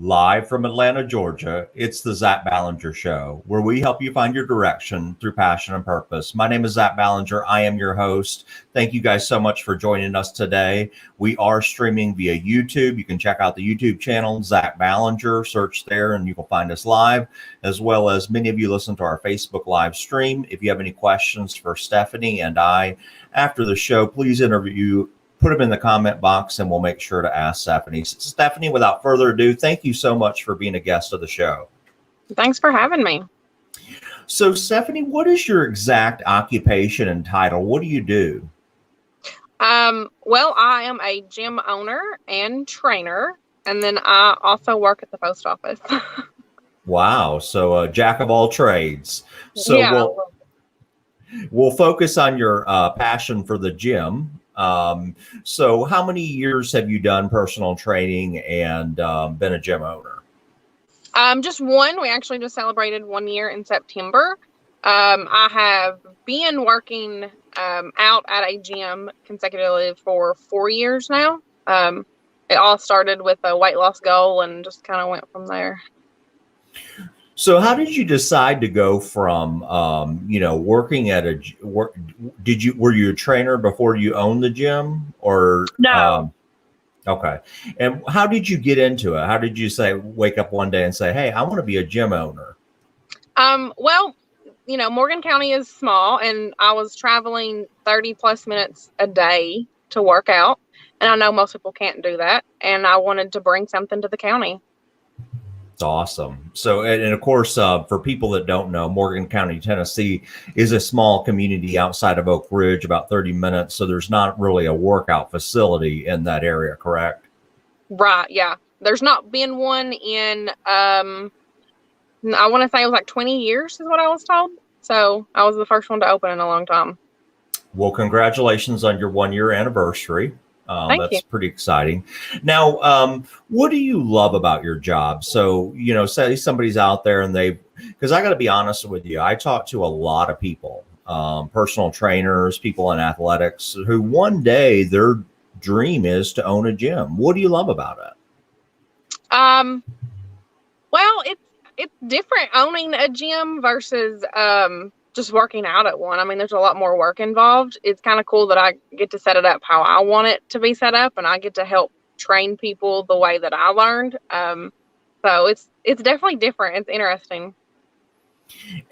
Live from Atlanta, Georgia, it's the Zach Ballinger Show, where we help you find your direction through passion and purpose. My name is Zach Ballinger. I am your host. Thank you guys so much for joining us today. We are streaming via YouTube. You can check out the YouTube channel, Zach Ballinger. Search there and you will find us live, as well as many of you listen to our Facebook live stream. If you have any questions for Stephanie and I after the show, please put them in the comment box and we'll make sure to ask Stephanie. Stephanie, without further ado, thank you so much for being a guest of the show. Thanks for having me. So, Stephanie, what is your exact occupation and title? What do you do? Well, I am a gym owner and trainer, and then I also work at the post office. Wow. So, jack of all trades. So yeah. we'll focus on your passion for the gym. So how many years have you done personal training and been a gym owner? Just one. We actually just celebrated 1 year in September. I have been working out at a gym consecutively for 4 years now. It all started with a weight loss goal and just kind of went from there. So how did you decide to go from, working at were you a trainer before you owned the gym or? No. Okay. And how did you get into it? How did you wake up one day and say, hey, I want to be a gym owner? Well, Morgan County is small and I was traveling 30 plus minutes a day to work out. And I know most people can't do that. And I wanted to bring something to the county. Awesome. So, and of course, for people that don't know, Morgan County, Tennessee is a small community outside of Oak Ridge, about 30 minutes. So there's not really a workout facility in that area, correct? Right. Yeah. There's not been one in, I want to say it was like 20 years is what I was told. So I was the first one to open in a long time. Well, congratulations on your 1 year anniversary. That's you. Pretty exciting. Now, what do you love about your job? So, say somebody's out there and because I got to be honest with you, I talk to a lot of people, personal trainers, people in athletics who one day their dream is to own a gym. What do you love about it? Well, it's different owning a gym versus, just working out at one. I mean, there's a lot more work involved. It's kind of cool that I get to set it up how I want it to be set up, and I get to help train people the way that I learned. So it's definitely different. It's interesting.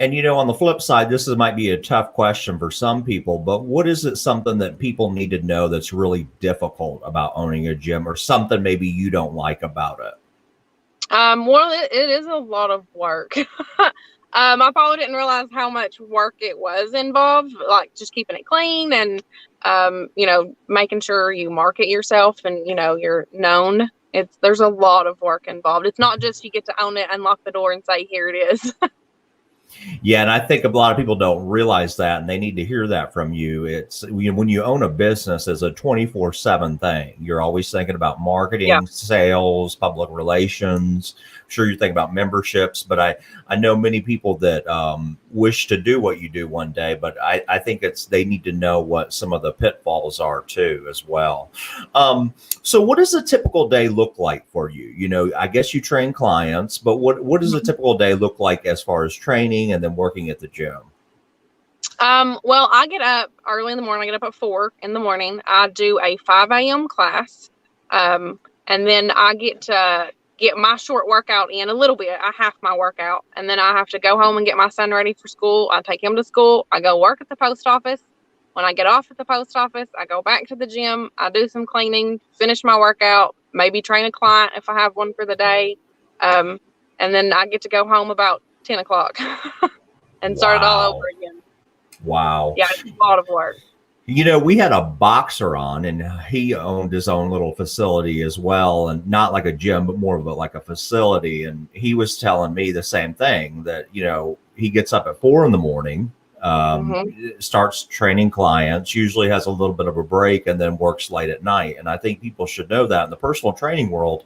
And on the flip side, might be a tough question for some people, but what is it something that people need to know that's really difficult about owning a gym, or something maybe you don't like about it? Well, it is a lot of work. I probably didn't realize how much work it was involved, like just keeping it clean and, making sure you market yourself and, you're known. There's a lot of work involved. It's not just you get to own it, unlock the door and say, here it is. Yeah, and I think a lot of people don't realize that, and they need to hear that from you. It's when you own a business, it's a 24/7 thing. You're always thinking about marketing, sales, public relations. I'm sure you're thinking about memberships, but I know many people that wish to do what you do one day, but I think they need to know what some of the pitfalls are too as well. So what does a typical day look like for you? I guess you train clients, but what does a typical day look like as far as training and then working at the gym? Well, I get up early in the morning. I get up at 4 in the morning. I do a 5 a.m. class. And then I get to get my short workout in a little bit. I half my workout, and then I have to go home and get my son ready for school. I take him to school. I go work at the post office. When I get off at the post office, I go back to the gym. I do some cleaning, finish my workout, maybe train a client if I have one for the day. And then I get to go home about 10 o'clock and start it all over again. Wow. Yeah, it's a lot of work. We had a boxer on, and he owned his own little facility as well, and not like a gym, but more of like a facility. And he was telling me the same thing, that, he gets up at 4 in the morning, starts training clients, usually has a little bit of a break, and then works late at night. And I think people should know that in the personal training world,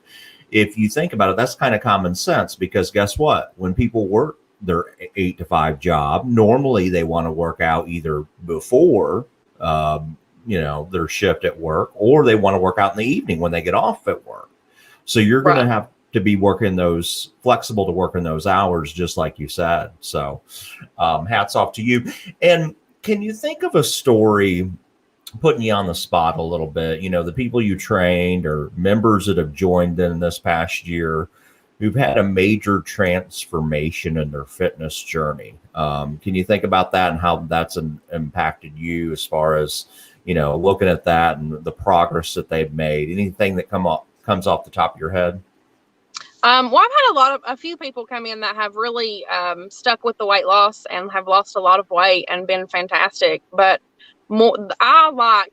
if you think about it, that's kind of common sense, because guess what? When people work their 8 to 5 job, normally they want to work out either before their shift at work, or they want to work out in the evening when they get off at work. So you're going to have to be working those flexible to work in those hours, just like you said. So hats off to you. And can you think of a story, putting you on the spot a little bit, the people you trained or members that have joined in this past year who've had a major transformation in their fitness journey? Can you think about that and how that's impacted you as far as, looking at that and the progress that they've made? Anything that comes off the top of your head? Well, I've had a few people come in that have really stuck with the weight loss and have lost a lot of weight and been fantastic. But I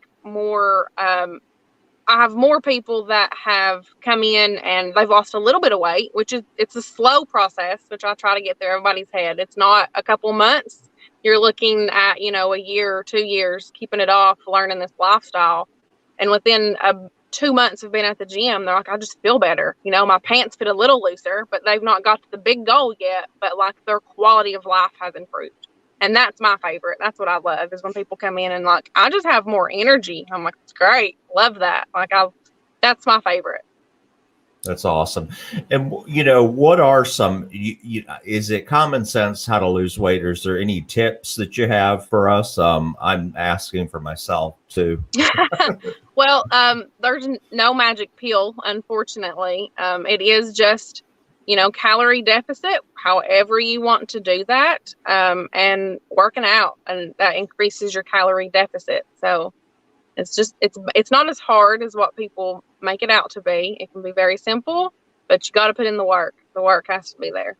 have more people that have come in and they've lost a little bit of weight, it's a slow process, which I try to get through everybody's head. It's not a couple months. You're looking at, a year or 2 years, keeping it off, learning this lifestyle. And within 2 months of being at the gym, they're like, I just feel better. My pants fit a little looser, but they've not got to the big goal yet. But like their quality of life has improved. And that's my favorite. That's what I love, is when people come in and like, I just have more energy. I'm like, it's great. Love that. That's my favorite. That's awesome. And, what are some, is it common sense how to lose weight? Or is there any tips that you have for us? I'm asking for myself too. Well, there's no magic pill, unfortunately. It is just, calorie deficit, however you want to do that, and working out, and that increases your calorie deficit. So it's not as hard as what people make it out to be. It can be very simple, but you got to put in the work. The work has to be there.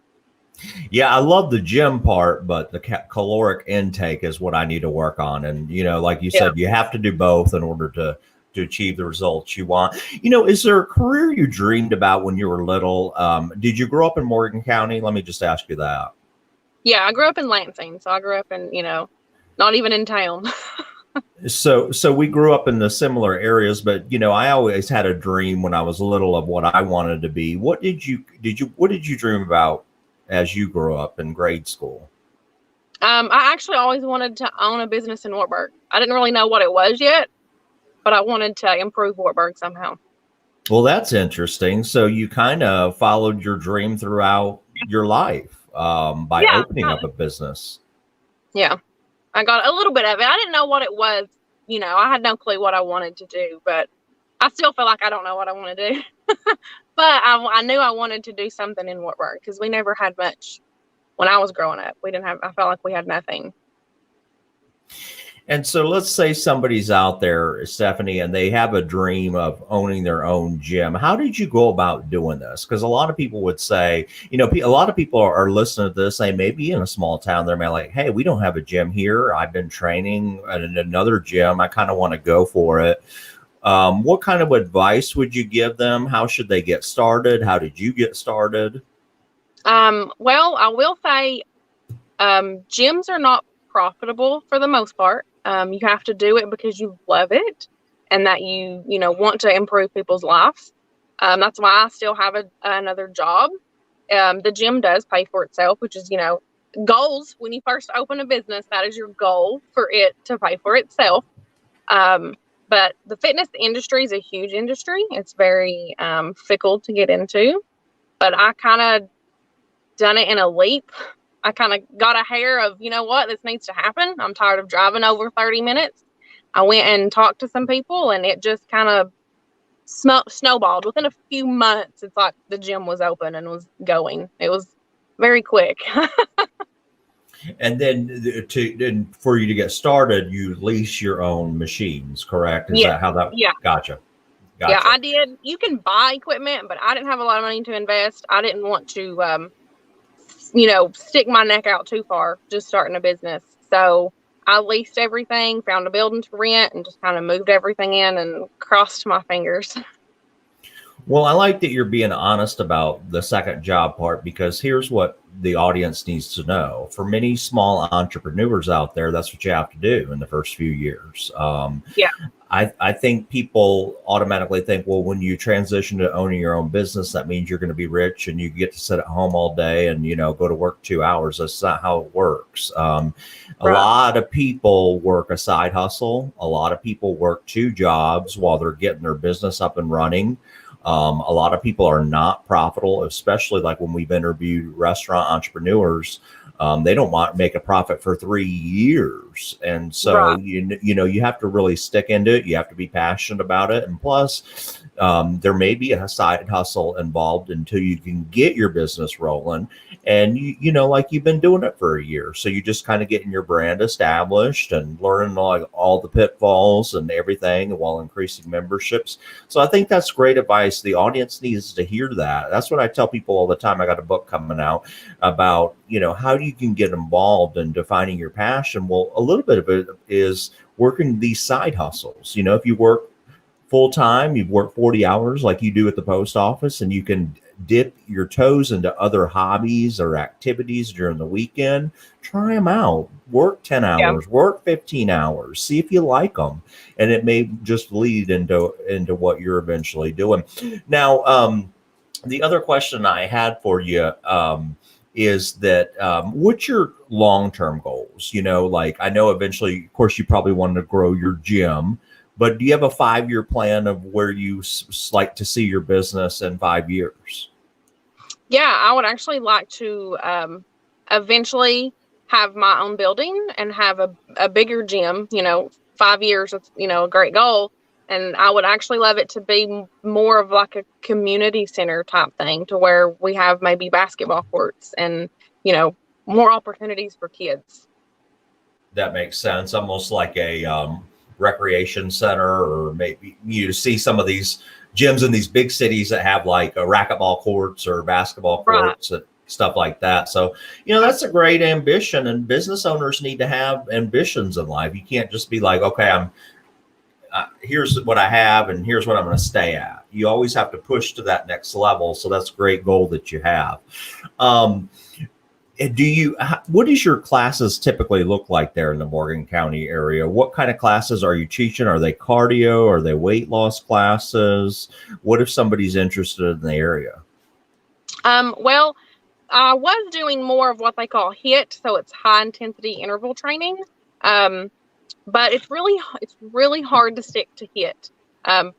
Yeah, I love the gym part, but the caloric intake is what I need to work on. And, like you said, you have to do both in order to achieve the results you want. Is there a career you dreamed about when you were little? Did you grow up in Morgan County? Let me just ask you that. Yeah, I grew up in Lansing. So I grew up in, not even in town. So we grew up in the similar areas, but I always had a dream when I was little of what I wanted to be. What did you dream about as you grew up in grade school? I actually always wanted to own a business in Wartburg. I didn't really know what it was yet, but I wanted to improve Wartburg somehow. Well, that's interesting. So you kind of followed your dream throughout your life by opening up a business. Yeah. I got a little bit of it. I didn't know what it was. I had no clue what I wanted to do, but I still feel like I don't know what I want to do. But I knew I wanted to do something in Wartburg because we never had much when I was growing up. I felt like we had nothing. And so let's say somebody's out there, Stephanie, and they have a dream of owning their own gym. How did you go about doing this? Because a lot of people would say, a lot of people are listening to this. They may be in a small town. They're like, hey, we don't have a gym here. I've been training at another gym. I kind of want to go for it. What kind of advice would you give them? How should they get started? How did you get started? Well, I will say gyms are not profitable for the most part. You have to do it because you love it and that you want to improve people's lives. That's why I still have another job. The gym does pay for itself, which is, goals. When you first open a business, that is your goal, for it to pay for itself. But the fitness industry is a huge industry. It's very fickle to get into, but I kind of done it in a leap. I kind of got a hair of, this needs to happen. I'm tired of driving over 30 minutes. I went and talked to some people, and it just kind of snowballed. Within a few months, it's like the gym was open and was going. It was very quick. And then for you to get started, you lease your own machines, correct? Is that how that? Yeah. Gotcha. Yeah, I did. You can buy equipment, but I didn't have a lot of money to invest. I didn't want to, stick my neck out too far just starting a business. So I leased everything, found a building to rent, and just kind of moved everything in and crossed my fingers. Well, I like that you're being honest about the second job part, because here's what the audience needs to know. For many small entrepreneurs out there, that's what you have to do in the first few years. I think people automatically think, well, when you transition to owning your own business, that means you're going to be rich and you get to sit at home all day and, go to work 2 hours. That's not how it works. A lot of people work a side hustle. A lot of people work 2 jobs while they're getting their business up and running. A lot of people are not profitable, especially like when we've interviewed restaurant entrepreneurs. They don't want to make a profit for 3 years. And so, Right. you have to really stick into it. You have to be passionate about it. And plus, there may be a side hustle involved until you can get your business rolling. And, like you've been doing it for a year. So you just kind of getting your brand established and learning like all the pitfalls and everything while increasing memberships. So I think that's great advice. The audience needs to hear that. That's what I tell people all the time. I got a book coming out about, how you can get involved in defining your passion. Well, a little bit of it is working these side hustles. If you work full time, you've worked 40 hours like you do at the post office, and you can dip your toes into other hobbies or activities during the weekend. Try them out. Work 10 hours, work 15 hours, see if you like them. And it may just lead into what you're eventually doing. Now, the other question I had for you, is that what's your long-term goals? Like I know eventually, of course, you probably want to grow your gym, but do you have a 5-year plan of where you like to see your business in 5 years? Yeah, I would actually like to eventually have my own building and have a bigger gym. 5 years, it's, a great goal. And I would actually love it to be more of like a community center type thing, to where we have maybe basketball courts and, more opportunities for kids. That makes sense. Almost like a recreation center, or maybe you see some of these gyms in these big cities that have like a racquetball courts or basketball courts and stuff like that. So, that's a great ambition, and business owners need to have ambitions in life. You can't just be like, okay, here's what I have and here's what I'm going to stay at. You always have to push to that next level. So that's a great goal that you have. What does your classes typically look like there in the Morgan County area? What kind of classes are you teaching? Are they cardio? Are they weight loss classes? What if somebody's interested in the area? Well, I was doing more of what they call HIIT. So it's high intensity interval training. But it's really hard to stick to HIIT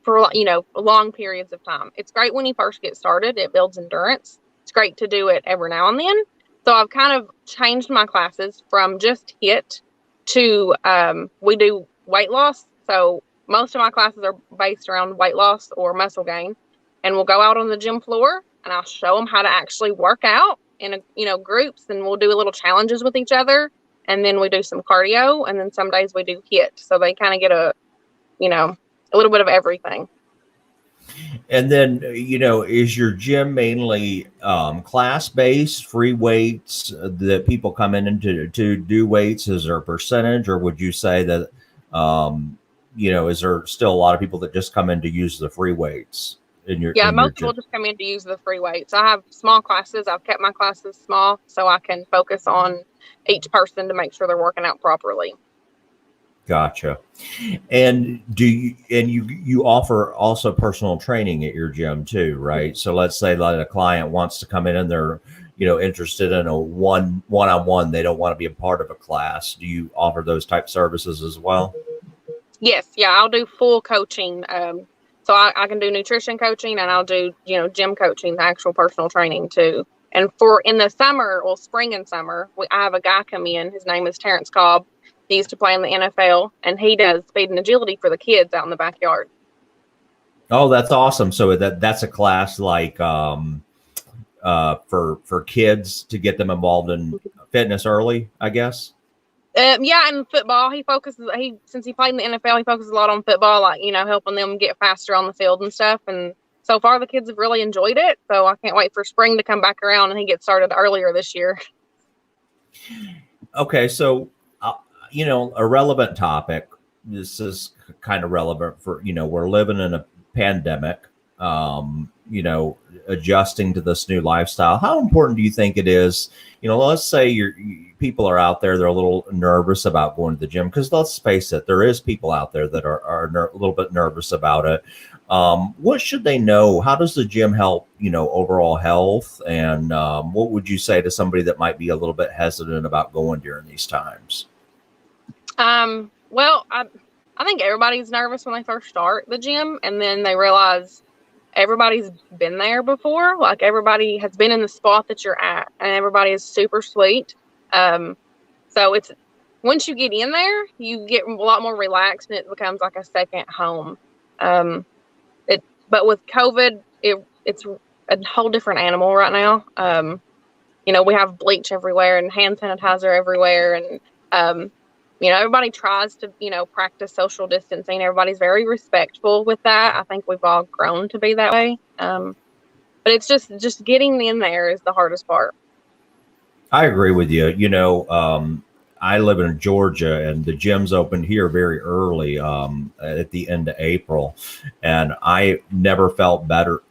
for long periods of time. It's great when you first get started. It builds endurance. It's great to do it every now and then. So I've kind of changed my classes from just HIIT to we do weight loss. So most of my classes are based around weight loss or muscle gain, and we'll go out on the gym floor and I'll show them how to actually work out in groups, and we'll do a little challenges with each other. And then we do some cardio, and then some days we do HIIT. So they kind of get a little bit of everything. And then, is your gym mainly class-based, free weights that people come in to do weights? Is there a percentage, or would you say that, is there still a lot of people that just come in to use the free weights in your? Yeah, most people just come in to use the free weights. I have small classes. I've kept my classes small so I can focus on each person to make sure they're working out properly. Gotcha. And you offer also personal training at your gym too, right? So let's say that a client wants to come in and they're, interested in a one-on-one, they don't want to be a part of a class. Do you offer those type services as well? Yes. Yeah, I'll do full coaching. So I can do nutrition coaching, and I'll do, gym coaching, the actual personal training too. And in the summer, spring and summer, I have a guy come in. His name is Terrence Cobb. He used to play in the NFL, and he does speed and agility for the kids out in the backyard. Oh, that's awesome. So that's a class like for kids to get them involved in fitness early, I guess. Yeah, and football. Since he played in the NFL, he focuses a lot on football, like, helping them get faster on the field and stuff. And so far, the kids have really enjoyed it. So I can't wait for spring to come back around and he gets started earlier this year. Okay, so a relevant topic. This is kind of relevant for we're living in a pandemic. Adjusting to this new lifestyle. How important do you think it is? Let's say people are out there, they're a little nervous about going to the gym, because let's face it, there is people out there that are a little bit nervous about it. What should they know? How does the gym help, overall health? And what would you say to somebody that might be a little bit hesitant about going during these times? Well, I think everybody's nervous when they first start the gym, and then they realize everybody's been there before. Like everybody has been in the spot that you're at, and everybody is super sweet. So it's once you get in there, you get a lot more relaxed, and it becomes like a second home. But with COVID, it's a whole different animal right now. We have bleach everywhere and hand sanitizer everywhere, and everybody tries to practice social distancing. Everybody's very respectful with that. I think we've all grown to be that way. But it's just getting in there is the hardest part. I agree with you. I live in Georgia, and the gyms opened here very early at the end of April, and I never felt better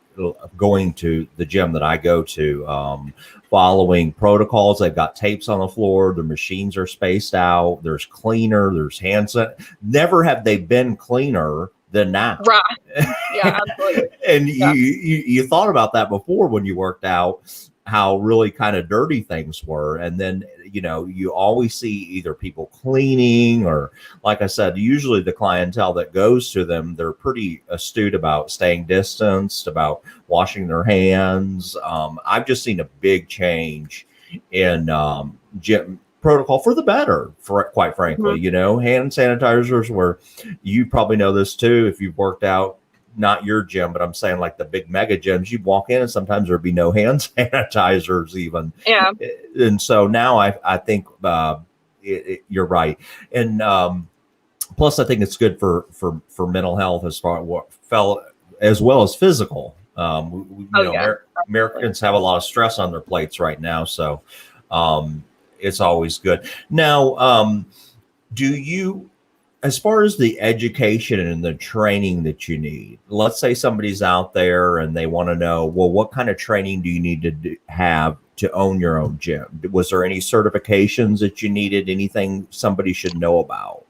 going to the gym that I go to, following protocols. They've got tapes on the floor. The machines are spaced out. There's cleaner. There's hand sanitizer. Never have they been cleaner than now. Right. Yeah, absolutely. And you thought about that before when you worked out, how really kind of dirty things were. And then, you always see either people cleaning or, like I said, usually the clientele that goes to them, they're pretty astute about staying distanced, about washing their hands. I've just seen a big change in gym protocol for the better, quite frankly. Mm-hmm. Hand sanitizers, where you probably know this too, if you've worked out, not your gym, but I'm saying like the big mega gyms, you'd walk in and sometimes there'd be no hand sanitizers even. Yeah. And so now I think you're right. And plus I think it's good for mental health as well as physical. Americans have a lot of stress on their plates right now. So it's always good. Now, do you, as far as the education and the training that you need, let's say somebody's out there and they want to know, well, what kind of training do you need to have to own your own gym? Was there any certifications that you needed? Anything somebody should know about?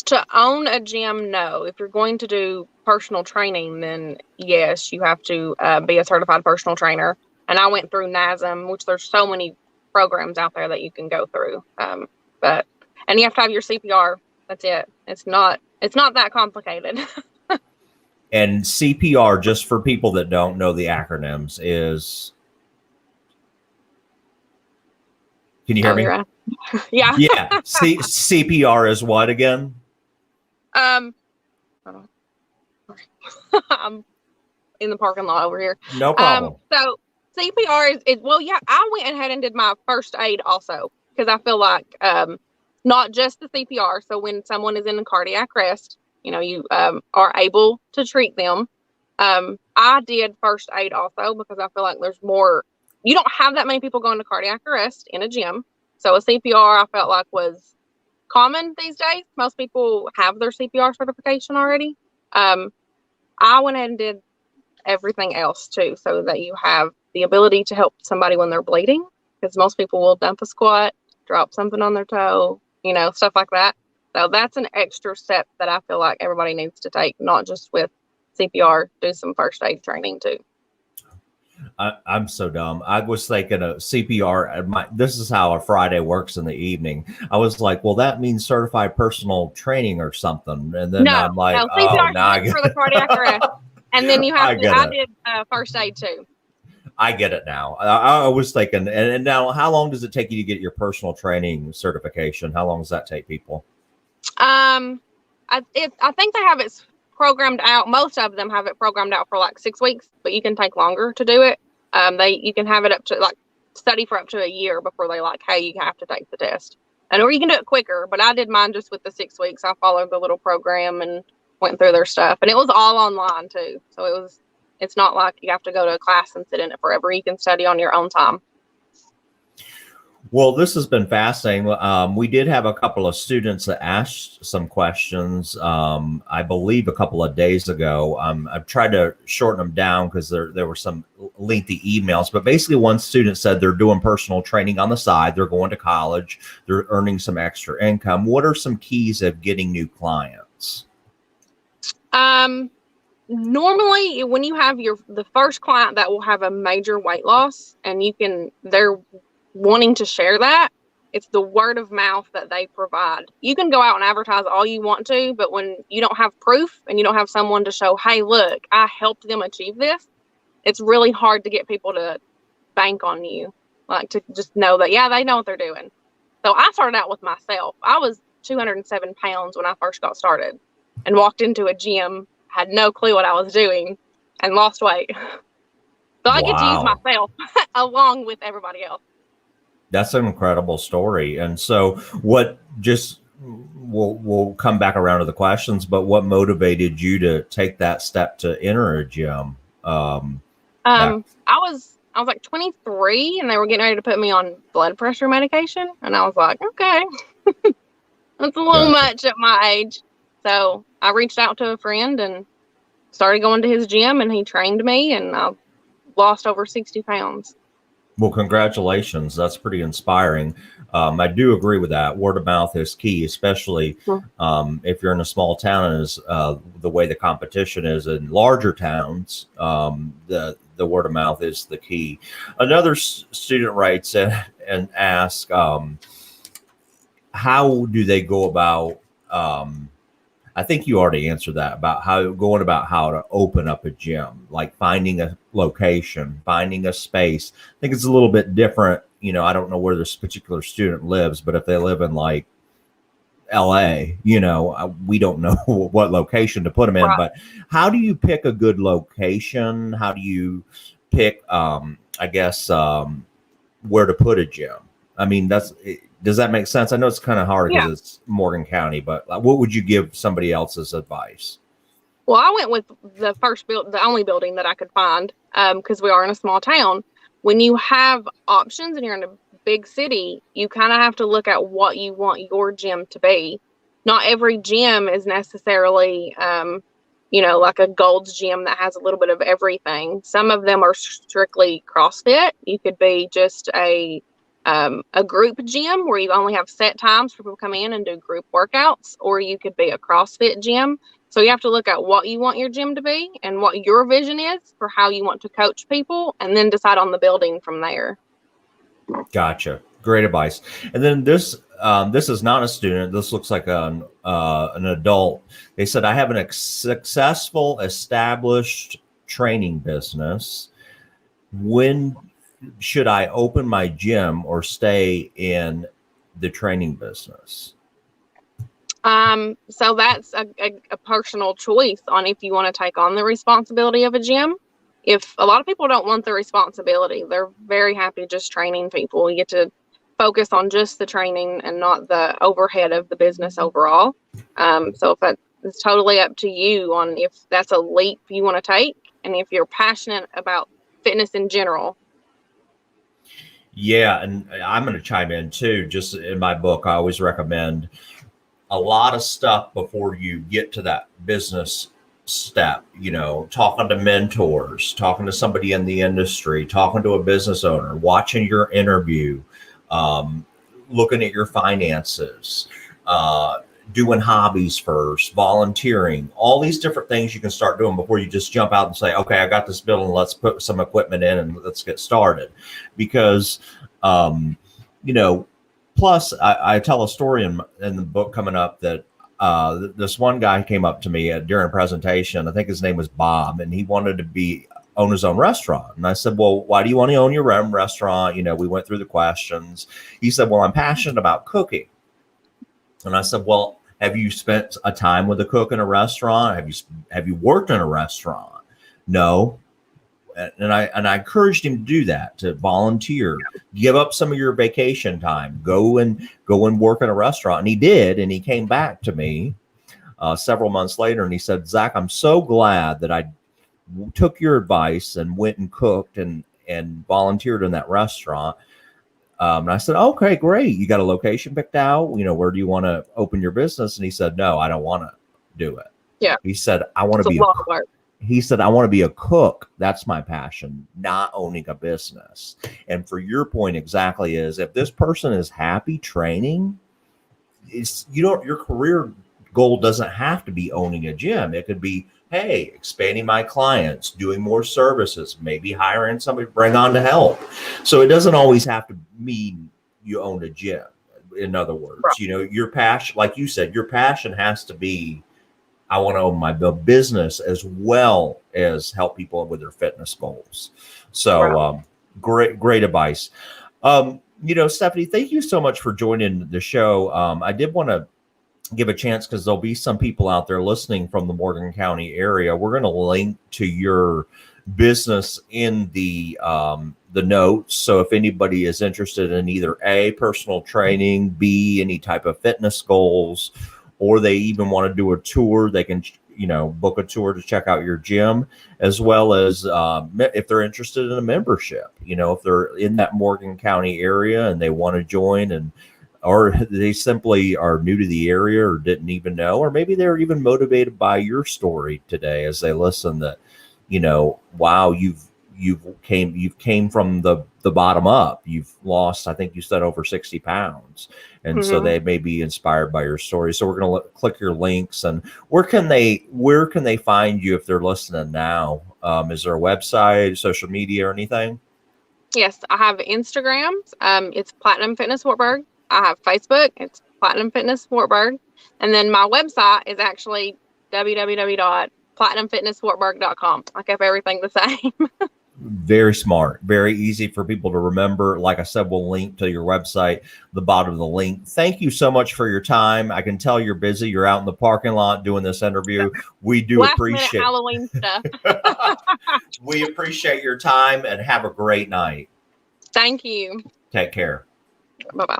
To own a gym, no. If you're going to do personal training, then yes, you have to be a certified personal trainer. And I went through NASM, which there's so many programs out there that you can go through. And you have to have your CPR. That's it. It's not that complicated. And CPR, just for people that don't know the acronyms, is, can you hear me? Right. Yeah. Yeah. CPR is what again? I'm in the parking lot over here. No problem. So CPR is well, yeah, I went ahead and did my first aid also, because I feel like not just the CPR. So when someone is in a cardiac arrest, you are able to treat them. I did first aid also because I feel like there's more. You don't have that many people going to cardiac arrest in a gym. So a CPR I felt like was common these days. Most people have their CPR certification already. I went ahead and did everything else too, so that you have the ability to help somebody when they're bleeding, because most people will dump a squat, drop something on their toe, stuff like that. So that's an extra step that I feel like everybody needs to take, not just with CPR, do some first aid training too. I'm so dumb. I was thinking of CPR. This is how a Friday works in the evening. I was like, well, that means certified personal training or something. And then I'm like, CPR for the cardiac arrest. And then you have I did first aid too. I get it now. I was thinking, and now how long does it take you to get your personal training certification? How long does that take people? I think they have it programmed out. Most of them have it programmed out for like 6 weeks, but you can take longer to do it. You can have it up to like study for up to a year before they like, hey, you have to take the test. Or you can do it quicker, but I did mine just with the 6 weeks. I followed the little program and went through their stuff, and it was all online too. So it's not like you have to go to a class and sit in it forever. You can study on your own time. Well, this has been fascinating. We did have a couple of students that asked some questions, I believe a couple of days ago. I've tried to shorten them down because there were some lengthy emails. But basically, one student said they're doing personal training on the side. They're going to college. They're earning some extra income. What are some keys of getting new clients? Normally, when you have the first client that will have a major weight loss, and they're wanting to share that, It's the word of mouth that they provide. You can go out and advertise all you want to, but when you don't have proof and you don't have someone to show, hey, look, I helped them achieve this, it's really hard to get people to bank on you, like to just know that, yeah, they know what they're doing. So I started out with myself. I was 207 pounds when I first got started and walked into a gym, had no clue what I was doing, and lost weight. So I get to use myself along with everybody else. That's an incredible story. And so what just we'll come back around to the questions, but what motivated you to take that step to enter a gym? I was like 23 and they were getting ready to put me on blood pressure medication. And I was like, okay, that's a little much at my age. So I reached out to a friend and started going to his gym, and he trained me, and I lost over 60 pounds. Well, congratulations. That's pretty inspiring. I do agree with that. Word of mouth is key, especially if you're in a small town, as the way the competition is in larger towns. The word of mouth is the key. Another student writes and asks, how do they go about, I think you already answered that, about how to open up a gym, like finding a location, finding a space. I think it's a little bit different. You know, I don't know where this particular student lives, but if they live in like LA, you know, we don't know what location to put them in. Right. But how do you pick a good location? How do you pick, where to put a gym? I mean, does that make sense? I know it's kind of hard because it's Morgan County, but what would you give somebody else's advice? Well, I went with the only building that I could find, because we are in a small town. When you have options and you're in a big city, you kind of have to look at what you want your gym to be. Not every gym is necessarily, like a Gold's Gym that has a little bit of everything. Some of them are strictly CrossFit. You could be just a group gym where you only have set times for people to come in and do group workouts, or you could be a CrossFit gym. So you have to look at what you want your gym to be and what your vision is for how you want to coach people, and then decide on the building from there. Gotcha. Great advice. And then this is not a student. This looks like an adult. They said, I have a successful, established training business. When should I open my gym or stay in the training business? So that's a personal choice on if you want to take on the responsibility of a gym. If a lot of people don't want the responsibility, they're very happy just training people. You get to focus on just the training and not the overhead of the business overall. So if it's totally up to you on if that's a leap you want to take, and if you're passionate about fitness in general. Yeah, and I'm going to chime in too. Just in my book, I always recommend a lot of stuff before you get to that business step. You know, talking to mentors, talking to somebody in the industry, talking to a business owner, watching your interview, looking at your finances, doing hobbies first, volunteering, all these different things you can start doing before you just jump out and say, okay, I got this building, let's put some equipment in and let's get started. Because, plus I tell a story in the book coming up that this one guy came up to me during a presentation. I think his name was Bob, and he wanted to own his own restaurant. And I said, well, why do you want to own your own restaurant? We went through the questions. He said, well, I'm passionate about cooking. And I said, well, have you spent a time with a cook in a restaurant? Have you worked in a restaurant? No. And I encouraged him to do that, to volunteer, give up some of your vacation time, go and work in a restaurant. And he did. And he came back to me several months later and he said, Zach, I'm so glad that I took your advice and went and cooked and volunteered in that restaurant. And I said, okay, great. You got a location picked out? Where do you want to open your business? And he said, no, I don't want to do it. Yeah. He said, I want to be I want to be a cook. That's my passion, not owning a business. And for your point exactly is, if this person is happy training, your career goal doesn't have to be owning a gym. It could be, hey, expanding my clients, doing more services, maybe hiring somebody to bring on to help. So it doesn't always have to mean you own a gym. In other words, Right. your passion, like you said, your passion has to be, I want to own my business as well as help people with their fitness goals. So great advice. Stephanie, thank you so much for joining the show. I did want to give a chance because there'll be some people out there listening from the Morgan County area. We're going to link to your business in the notes. So if anybody is interested in either A, personal training, B, any type of fitness goals, or they even want to do a tour, they can, book a tour to check out your gym, as well as if they're interested in a membership, if they're in that Morgan County area and they want to join, or they simply are new to the area or didn't even know, or maybe they're even motivated by your story today as they listen that, wow, you've came from the bottom up. You've lost, I think you said, over 60 pounds. And so they may be inspired by your story. So we're going to click your links. And where can they find you if they're listening now? Is there a website, social media, or anything? Yes, I have Instagram. It's Platinum Fitness Wartburg. I have Facebook. It's Platinum Fitness Wartburg. And then my website is actually www.platinumfitnesswartburg.com. I kept everything the same. Very smart, very easy for people to remember. Like I said, we'll link to your website, the bottom of the link. Thank you so much for your time. I can tell you're busy. You're out in the parking lot doing this interview. We do appreciate Halloween stuff. We appreciate your time and have a great night. Thank you. Take care. Bye-bye.